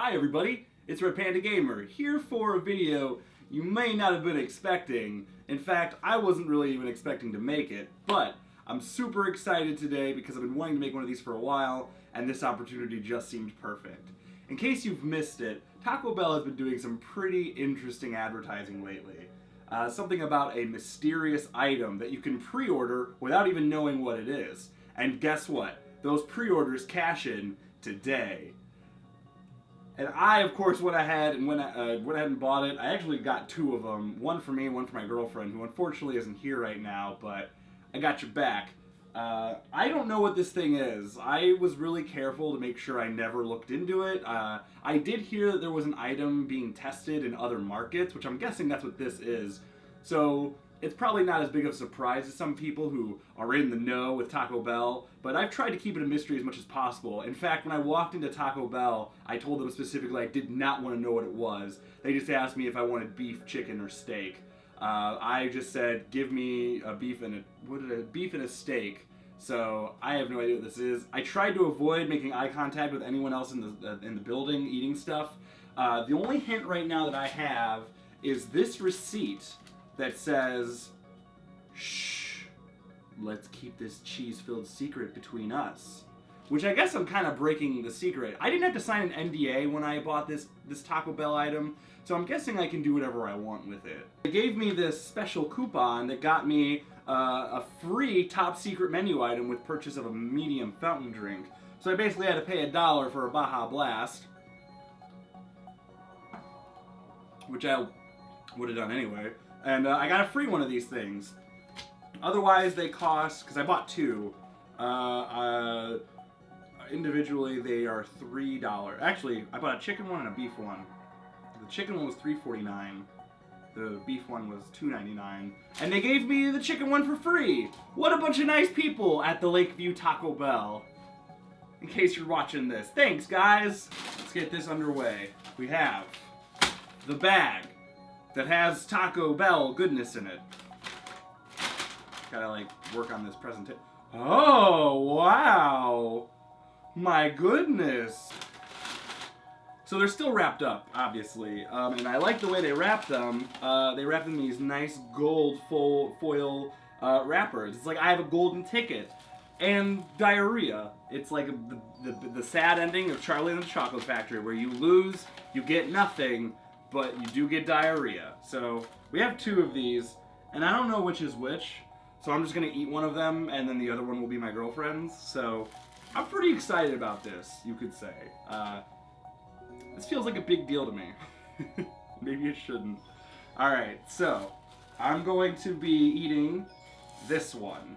Hi everybody, it's Red Panda Gamer, here for a video you may not have been expecting. In fact, I wasn't really even expecting to make it, but I'm super excited today because I've been wanting to make one of these for a while, and this opportunity just seemed perfect. In case you've missed it, Taco Bell has been doing some pretty interesting advertising lately. Something about a mysterious item that you can pre-order without even knowing what it is. And guess what? Those pre-orders cash in today. And I, of course, went ahead and bought it. I actually got two of them. One for me, one for my girlfriend, who unfortunately isn't here right now, but I got your back. I don't know what this thing is. I was really careful to make sure I never looked into it. I did hear that there was an item being tested in other markets, which I'm guessing that's what this is. So it's probably not as big of a surprise to some people who are in the know with Taco Bell, but I've tried to keep it a mystery as much as possible. In fact, when I walked into Taco Bell, I told them specifically I did not want to know what it was. They just asked me if I wanted beef, chicken, or steak. I just said, give me a beef and a steak. So I have no idea what this is. I tried to avoid making eye contact with anyone else in the building eating stuff. The only hint right now that I have is this receipt that says, shh, let's keep this cheese-filled secret between us. Which I guess I'm kind of breaking the secret. I didn't have to sign an NDA when I bought this Taco Bell item, so I'm guessing I can do whatever I want with it. They gave me this special coupon that got me a free top secret menu item with purchase of a medium fountain drink. So I basically had to pay $1 for a Baja Blast, which I would have done anyway. And I got a free one of these things. Otherwise, they cost, because I bought two, individually they are $3. Actually, I bought a chicken one and a beef one. The chicken one was $3.49. The beef one was $2.99. And they gave me the chicken one for free. What a bunch of nice people at the Lakeview Taco Bell. In case you're watching this. Thanks, guys. Let's get this underway. We have the bag that has Taco Bell goodness in it. Gotta work on this presentation. Oh, wow. My goodness. So they're still wrapped up, obviously. And I like the way they wrap them. They wrap them in these nice gold foil wrappers. It's like I have a golden ticket. And diarrhea. It's like the sad ending of Charlie and the Chocolate Factory, where you lose, you get nothing, but you do get diarrhea. So we have two of these, and I don't know which is which, so I'm just gonna eat one of them, and then the other one will be my girlfriend's. So I'm pretty excited about this, you could say. This feels like a big deal to me. Maybe it shouldn't. Alright, so I'm going to be eating this one.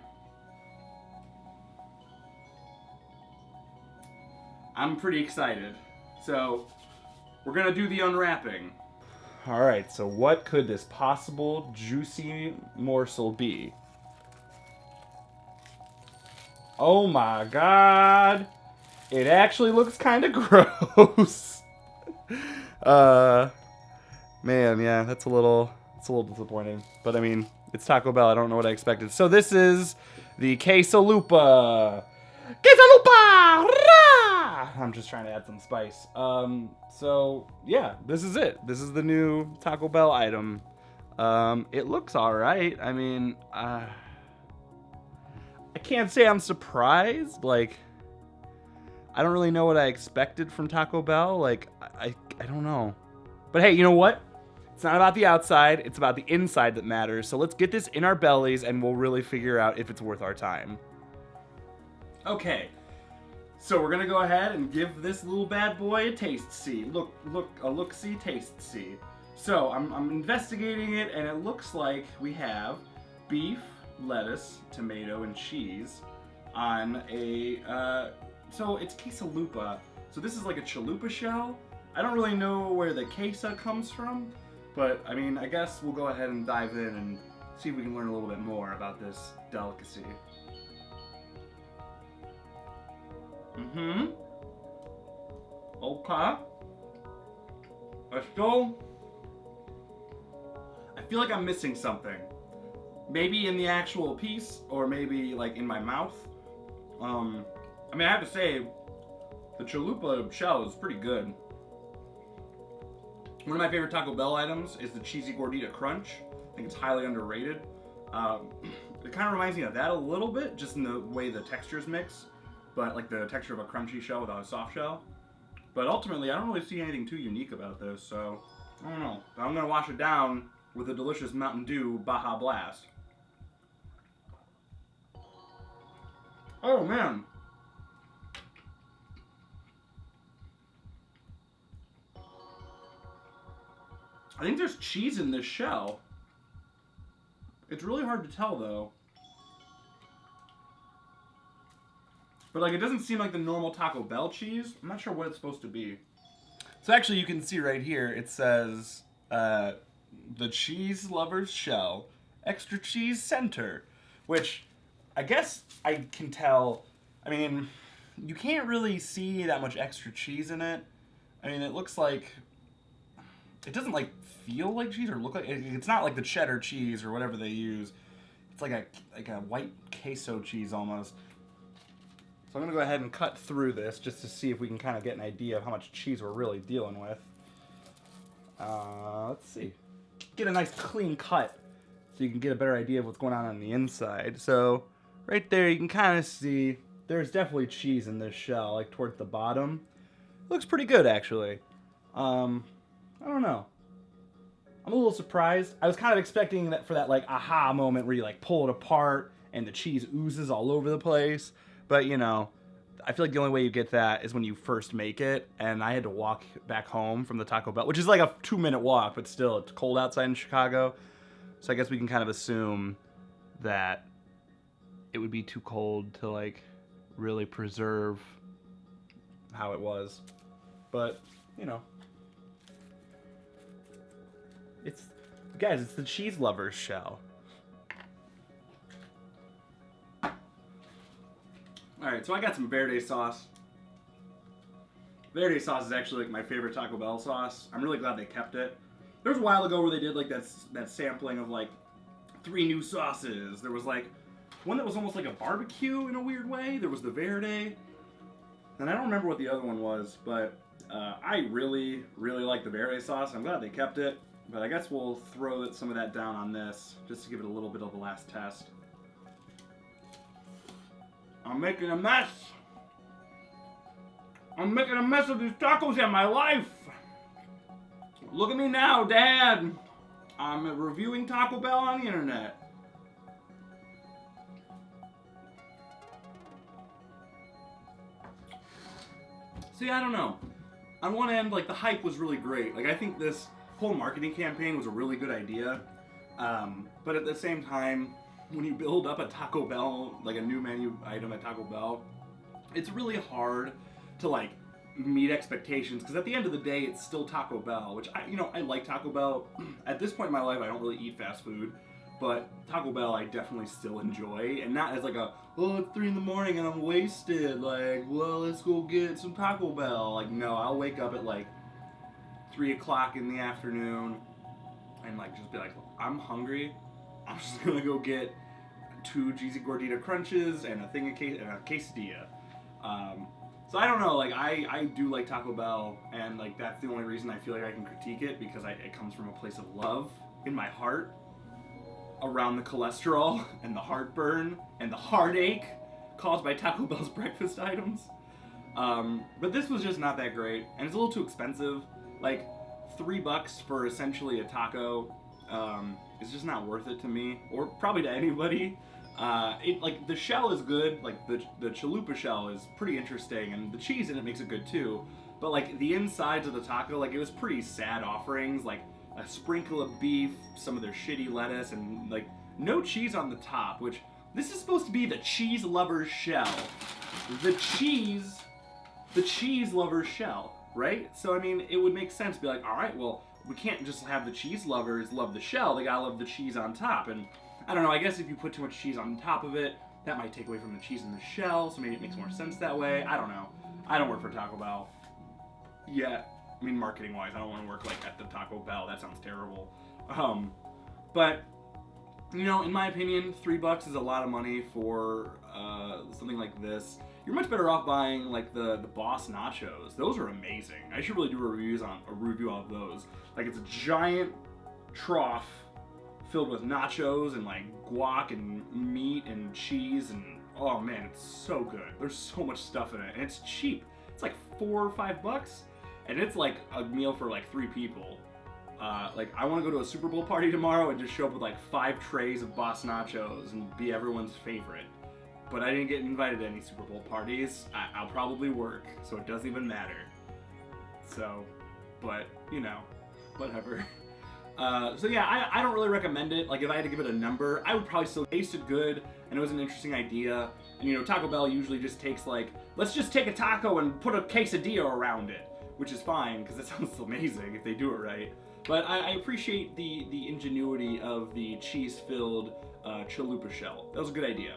I'm pretty excited. So we're gonna do the unwrapping. Alright, so what could this possible juicy morsel be? Oh my god! It actually looks kind of gross. Man, yeah, that's a little disappointing. But I mean, it's Taco Bell, I don't know what I expected. So this is the Quesalupa! Quesalupa! I'm just trying to add some spice. So yeah, this is it. This is the new Taco Bell item. It looks alright. I mean, I can't say I'm surprised. I don't really know what I expected from Taco Bell. I don't know. But hey, you know what? It's not about the outside, it's about the inside that matters. So let's get this in our bellies and we'll really figure out if it's worth our time. Okay. So we're gonna go ahead and give this little bad boy a taste-see. Look-see, taste-see. So I'm investigating it, and it looks like we have beef, lettuce, tomato, and cheese on a, so it's quesalupa. So this is like a chalupa shell. I don't really know where the queso comes from, but I mean, I guess we'll go ahead and dive in and see if we can learn a little bit more about this delicacy. Okay. I feel like I'm missing something. Maybe in the actual piece, or maybe in my mouth. I mean, I have to say, the chalupa shell is pretty good. One of my favorite Taco Bell items is the cheesy gordita crunch. I think it's highly underrated. It kind of reminds me of that a little bit, just in the way the textures mix, but like the texture of a crunchy shell without a soft shell. But ultimately, I don't really see anything too unique about this, so I don't know. I'm gonna wash it down with a delicious Mountain Dew Baja Blast. Oh man. I think there's cheese in this shell. It's really hard to tell though. But like, it doesn't seem like the normal Taco Bell cheese. I'm not sure what it's supposed to be. So actually you can see right here, it says, the cheese lover's shell, extra cheese center, which I guess I can tell. I mean, you can't really see that much extra cheese in it. I mean, it looks like, it doesn't like feel like cheese or look like, it's not like the cheddar cheese or whatever they use. It's like a white queso cheese almost. So I'm gonna go ahead and cut through this just to see if we can kind of get an idea of how much cheese we're really dealing with. Let's see. Get a nice clean cut so you can get a better idea of what's going on the inside. So right there you can kind of see there's definitely cheese in this shell, like towards the bottom. It looks pretty good actually. I don't know. I'm a little surprised. I was kind of expecting that for that like aha moment where you like pull it apart and the cheese oozes all over the place. But you know, I feel like the only way you get that is when you first make it, and I had to walk back home from the Taco Bell, which is like a 2-minute walk, but still, it's cold outside in Chicago. So I guess we can kind of assume that it would be too cold to like really preserve how it was. But, you know, it's the cheese lover's shell. Alright, so I got some verde sauce. Verde sauce is actually like my favorite Taco Bell sauce. I'm really glad they kept it. There was a while ago where they did like that sampling of like 3 new sauces. There was like one that was almost like a barbecue in a weird way. There was the verde. And I don't remember what the other one was, but I really, really like the verde sauce. I'm glad they kept it. But I guess we'll throw some of that down on this just to give it a little bit of a last test. I'm making a mess. I'm making a mess of these tacos in my life. Look at me now, Dad. I'm reviewing Taco Bell on the internet. See, I don't know. On one end, like, the hype was really great. Like, I think this whole marketing campaign was a really good idea. But at the same time, when you build up a Taco Bell, like a new menu item at Taco Bell, it's really hard to like meet expectations, because at the end of the day, it's still Taco Bell, which I like Taco Bell. At this point in my life, I don't really eat fast food, but Taco Bell I definitely still enjoy, and not as like a, oh, it's 3 in the morning and I'm wasted, like, well, let's go get some Taco Bell. Like, no, I'll wake up at like 3 o'clock in the afternoon and like just be like, I'm hungry. I'm just gonna go get 2 cheesy gordita crunches and a thing of a quesadilla. So I don't know, like I do like Taco Bell, and like that's the only reason I feel like I can critique it, because it comes from a place of love in my heart around the cholesterol and the heartburn and the heartache caused by Taco Bell's breakfast items. But this was just not that great, and it's a little too expensive. Like $3 for essentially a taco. It's just not worth it to me, or probably to anybody. Like the shell is good, like the chalupa shell is pretty interesting, and the cheese in it makes it good too. But like the insides of the taco, like it was pretty sad offerings, like a sprinkle of beef, some of their shitty lettuce, and like no cheese on the top, which this is supposed to be the cheese lover's shell. The cheese lover's shell, right? So I mean, it would make sense to be like, all right, well, we can't just have the cheese lovers love the shell, they gotta love the cheese on top. And I don't know, I guess if you put too much cheese on top of it, that might take away from the cheese in the shell, so maybe it makes more sense that way. I don't know. I don't work for Taco Bell. Yeah, I mean, marketing-wise, I don't want to work like at the Taco Bell. That sounds terrible. But You know, in my opinion, $3 is a lot of money for something like this. You're much better off buying like the Boss Nachos. Those are amazing. I should really do a review of those. Like, it's a giant trough filled with nachos and like guac and meat and cheese, and oh man, it's so good. There's so much stuff in it, and it's cheap. It's like $4 or $5, and it's like a meal for like 3 people. Like, I want to go to a Super Bowl party tomorrow and just show up with like 5 trays of Boss Nachos and be everyone's favorite. But I didn't get invited to any Super Bowl parties. I'll probably work, so it doesn't even matter. So, but, you know, whatever. So yeah, I don't really recommend it. Like, if I had to give it a number, I would probably still taste it good, and it was an interesting idea. And, you know, Taco Bell usually just takes like, let's just take a taco and put a quesadilla around it, which is fine, because it sounds amazing if they do it right. But I appreciate the ingenuity of the cheese-filled chalupa shell. That was a good idea.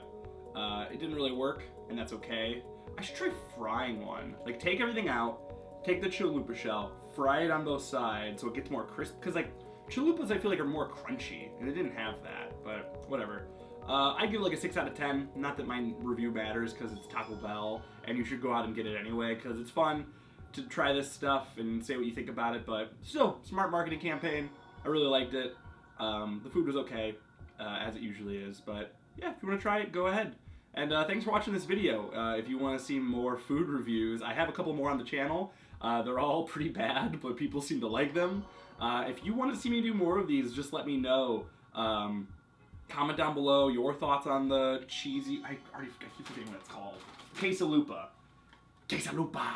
It didn't really work, and that's okay. I should try frying one. Like, take everything out, take the chalupa shell, fry it on both sides so it gets more crisp. Because, like, chalupas I feel like are more crunchy, and it didn't have that, but whatever. I'd give it like a 6 out of 10. Not that my review matters because it's Taco Bell, and you should go out and get it anyway because it's fun to try this stuff and say what you think about it, but still, smart marketing campaign. I really liked it. The food was okay, as it usually is, but yeah, if you want to try it, go ahead. And thanks for watching this video. If you want to see more food reviews, I have a couple more on the channel. They're all pretty bad, but people seem to like them. If you want to see me do more of these, just let me know. Comment down below your thoughts on the cheesy, I keep forgetting what it's called. Quesalupa. Quesalupa.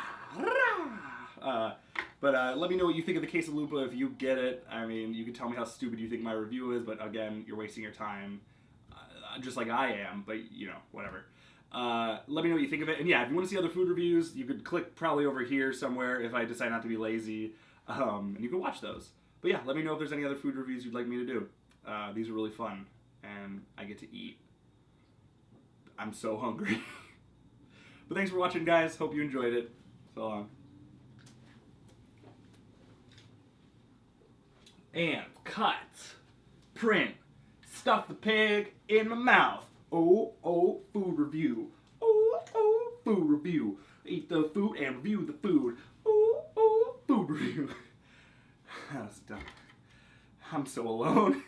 But let me know what you think of the Quesalupa if you get it. I mean, you can tell me how stupid you think my review is, but again, you're wasting your time. Just like I am, but you know, whatever. Let me know what you think of it. And yeah, if you want to see other food reviews, you could click probably over here somewhere if I decide not to be lazy. And you can watch those. But yeah, let me know if there's any other food reviews you'd like me to do. These are really fun, and I get to eat. I'm so hungry. But thanks for watching, guys. Hope you enjoyed it. So long. And cut, print, stuff the pig in my mouth. Oh, oh, food review. Oh, oh, food review. Eat the food and review the food. Oh, oh, food review. That's dumb. I'm so alone.